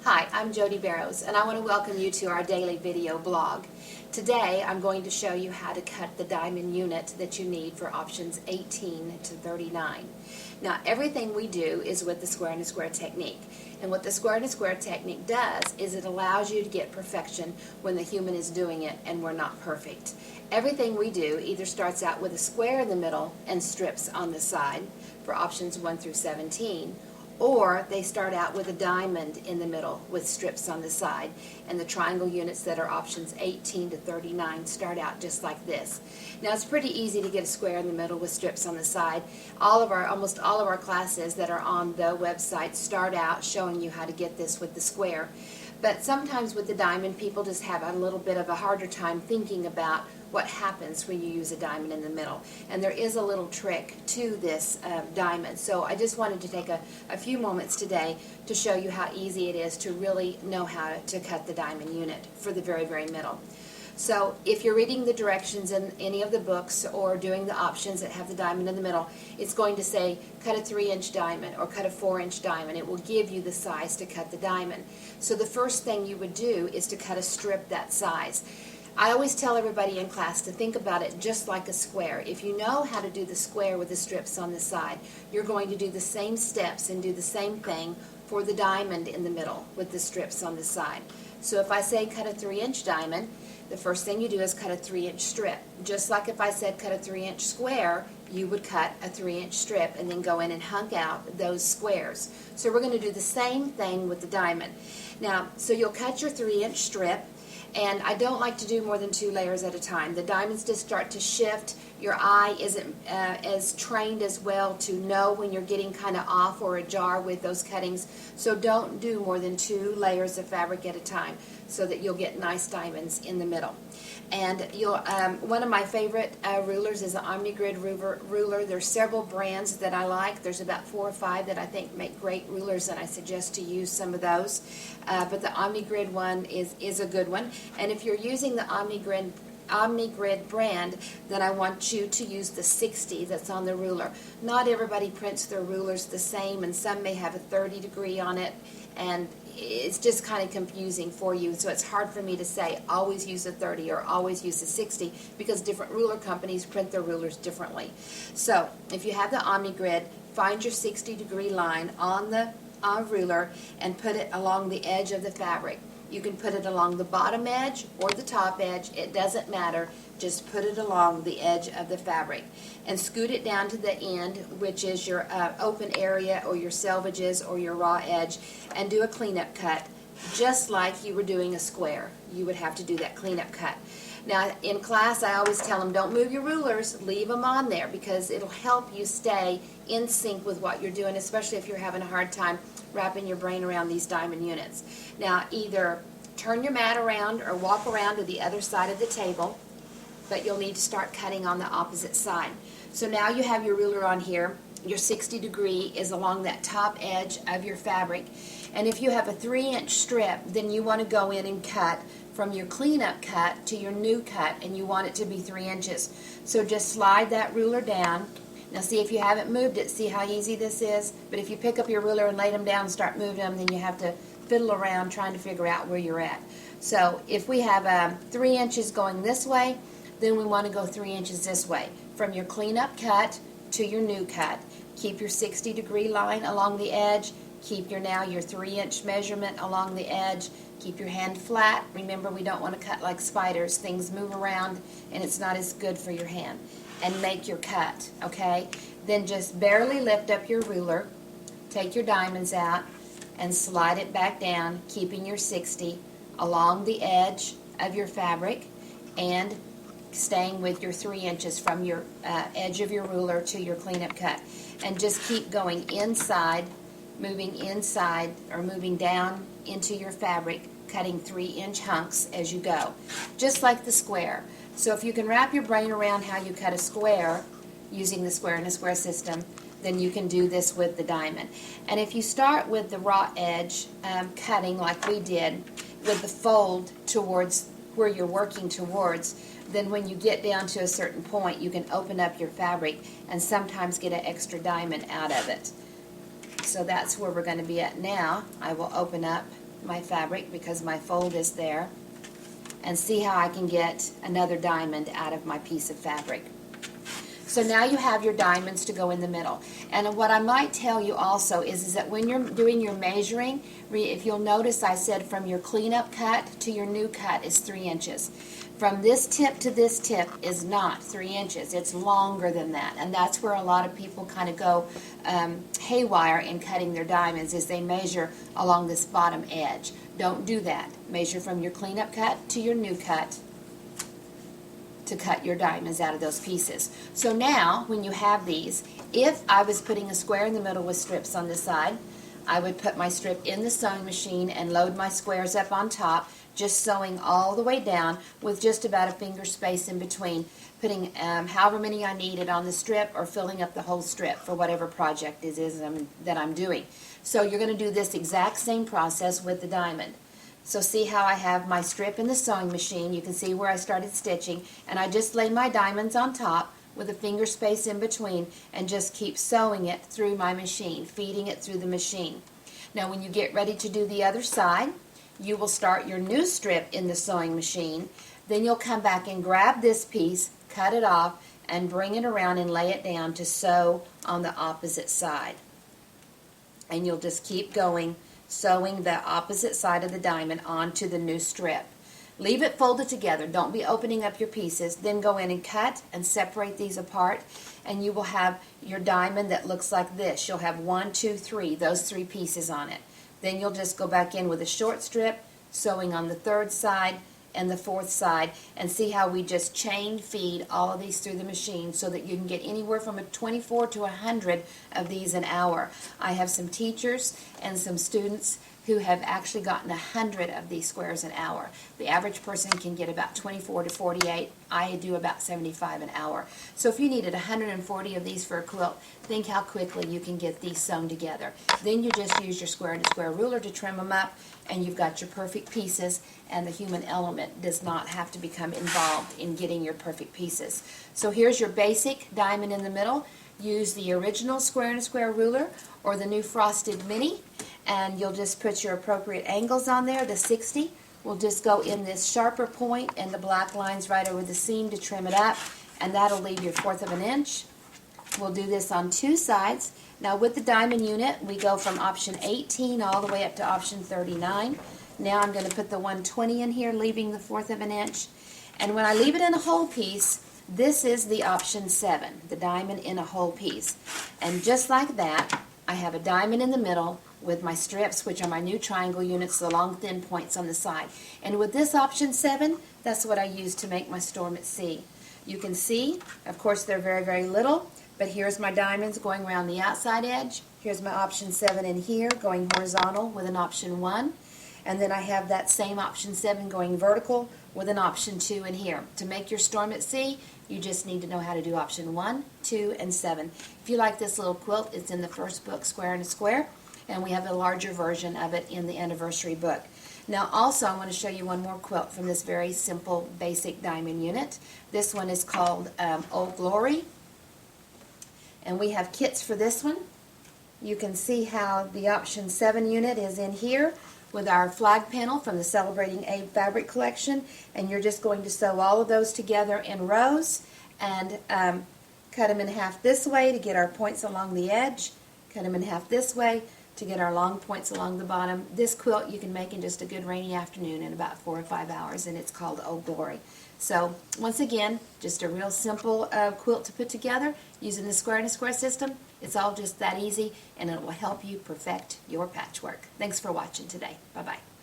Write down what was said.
Hi, I'm Jodi Barrows, and I want to welcome you to our daily video blog. Today I'm going to show you how to cut the diamond unit that you need for options 18 to 39. Now, everything we do is with the square and a square technique. And what the square and a square technique does is it allows you to get perfection when the human is doing it and we're not perfect. Everything we do either starts out with a square in the middle and strips on the side for options 1 through 17, or they start out with a diamond in the middle with strips on the side, and the triangle units that are options 18 to 39 start out just like this. Now, it's pretty easy to get a square in the middle with strips on the side. Almost all of our classes that are on the website start out showing you how to get this with the square. But sometimes with the diamond, people just have a little bit of a harder time thinking about what happens when you use a diamond in the middle. And there is a little trick to this diamond. So I just wanted to take a few moments today to show you how easy it is to really know how to cut the diamond unit for the very, very middle. So if you're reading the directions in any of the books or doing the options that have the diamond in the middle, it's going to say cut a 3-inch diamond or cut a 4-inch diamond. It will give you the size to cut the diamond. So the first thing you would do is to cut a strip that size. I always tell everybody in class to think about it just like a square. If you know how to do the square with the strips on the side, you're going to do the same steps and do the same thing for the diamond in the middle with the strips on the side. So if I say cut a 3-inch diamond, the first thing you do is cut a 3-inch strip. Just like if I said cut a 3-inch square, you would cut a 3-inch strip and then go in and hunk out those squares. So we're going to do the same thing with the diamond. Now, so you'll cut your 3-inch strip, and I don't like to do more than 2 layers at a time. The diamonds just start to shift. Your eye isn't as trained as well to know when you're getting kind of off or ajar with those cuttings. So don't do more than 2 layers of fabric at a time so that you'll get nice diamonds in the middle. And one of my favorite rulers is the OmniGrid ruler. There's several brands that I like. There's about 4 or 5 that I think make great rulers, and I suggest to use some of those. But the OmniGrid one is a good one. And if you're using the OmniGrid brand, then I want you to use the 60 that's on the ruler. Not everybody prints their rulers the same, and some may have a 30 degree on it, and it's just kind of confusing for you. So it's hard for me to say always use a 30 or always use a 60 because different ruler companies print their rulers differently. So if you have the OmniGrid, find your 60 degree line on the ruler and put it along the edge of the fabric. You can put it along the bottom edge or the top edge. It doesn't matter. Just put it along the edge of the fabric and scoot it down to the end, which is your open area or your selvages or your raw edge, and do a cleanup cut just like you were doing a square. You would have to do that cleanup cut. Now, in class, I always tell them, don't move your rulers, leave them on there because it'll help you stay in sync with what you're doing, especially if you're having a hard time wrapping your brain around these diamond units. Now, either turn your mat around or walk around to the other side of the table, but you'll need to start cutting on the opposite side. So now you have your ruler on here. Your 60 degree is along that top edge of your fabric. And if you have a 3-inch strip, then you want to go in and cut from your cleanup cut to your new cut, and you want it to be 3 inches. So just slide that ruler down. Now see, if you haven't moved it, see how easy this is? But if you pick up your ruler and lay them down and start moving them, then you have to fiddle around trying to figure out where you're at. So if we have 3 inches going this way, then we want to go 3 inches this way. From your cleanup cut to your new cut. Keep your 60 degree line along the edge. Keep your 3-inch measurement along the edge. Keep your hand flat. Remember, we don't want to cut like spiders. Things move around and it's not as good for your hand. And make your cut, okay? Then just barely lift up your ruler, take your diamonds out, and slide it back down, keeping your 60 along the edge of your fabric and staying with your 3 inches from your edge of your ruler to your cleanup cut. And just keep going inside, moving inside or moving down into your fabric, cutting 3-inch hunks as you go, just like the square. So if you can wrap your brain around how you cut a square using the square and a square system, then you can do this with the diamond. And if you start with the raw edge cutting like we did with the fold towards where you're working towards, then when you get down to a certain point, you can open up your fabric and sometimes get an extra diamond out of it. So that's where we're going to be at now. I will open up my fabric because my fold is there, and see how I can get another diamond out of my piece of fabric. So now you have your diamonds to go in the middle. And what I might tell you also is that when you're doing your measuring, if you'll notice I said from your cleanup cut to your new cut is 3 inches. From this tip to this tip is not 3 inches. It's longer than that. And that's where a lot of people kind of go haywire in cutting their diamonds, is they measure along this bottom edge. Don't do that. Measure from your cleanup cut to your new cut to cut your diamonds out of those pieces. So now, when you have these, if I was putting a square in the middle with strips on this side, I would put my strip in the sewing machine and load my squares up on top, just sewing all the way down with just about a finger space in between, putting however many I needed on the strip or filling up the whole strip for whatever project it is that I'm doing. So you're going to do this exact same process with the diamond. So see how I have my strip in the sewing machine. You can see where I started stitching, and I just lay my diamonds on top with a finger space in between and just keep sewing it through my machine, feeding it through the machine. Now when you get ready to do the other side, you will start your new strip in the sewing machine. Then you'll come back and grab this piece, cut it off, and bring it around and lay it down to sew on the opposite side. And you'll just keep going, sewing the opposite side of the diamond onto the new strip. Leave it folded together. Don't be opening up your pieces. Then go in and cut and separate these apart, and you will have your diamond that looks like this. You'll have 1, 2, 3, those 3 pieces on it. Then you'll just go back in with a short strip, sewing on the 3rd side and the 4th side, and see how we just chain feed all of these through the machine so that you can get anywhere from a 24 to 100 of these an hour. I have some teachers and some students who have actually gotten 100 of these squares an hour. The average person can get about 24 to 48. I do about 75 an hour. So if you needed 140 of these for a quilt, think how quickly you can get these sewn together. Then you just use your square to square ruler to trim them up, and you've got your perfect pieces, and the human element does not have to become involved in getting your perfect pieces. So here's your basic diamond in the middle. Use the original square to square ruler or the new frosted mini, and you'll just put your appropriate angles on there. The 60 will just go in this sharper point and the black lines right over the seam to trim it up, and that'll leave your 1/4 of an inch. We'll do this on 2 sides. Now with the diamond unit, we go from option 18 all the way up to option 39. Now I'm going to put the 120 in here, leaving the 1/4 of an inch. And when I leave it in a whole piece, this is the option 7, the diamond in a whole piece. And just like that, I have a diamond in the middle with my strips, which are my new triangle units, the long thin points on the side. And with this option 7, that's what I use to make my storm at sea. You can see, of course, they're very, very little, but here's my diamonds going around the outside edge. Here's my option 7 in here going horizontal with an option 1. And then I have that same option 7 going vertical with an option 2 in here. To make your storm at sea, you just need to know how to do option 1, 2, and 7. If you like this little quilt, it's in the first book, Square and a Square, and we have a larger version of it in the anniversary book. Now also I want to show you one more quilt from this very simple basic diamond unit. This one is called Old Glory, and we have kits for this one. You can see how the option 7 unit is in here with our flag panel from the Celebrating Abe fabric collection, and you're just going to sew all of those together in rows and cut them in half this way to get our points along the edge, cut them in half this way to get our long points along the bottom. This quilt you can make in just a good rainy afternoon in about 4 or 5 hours, and it's called Old Glory. So once again, just a real simple quilt to put together using the Square and a Square system. It's all just that easy, and it will help you perfect your patchwork. Thanks for watching today. Bye-bye.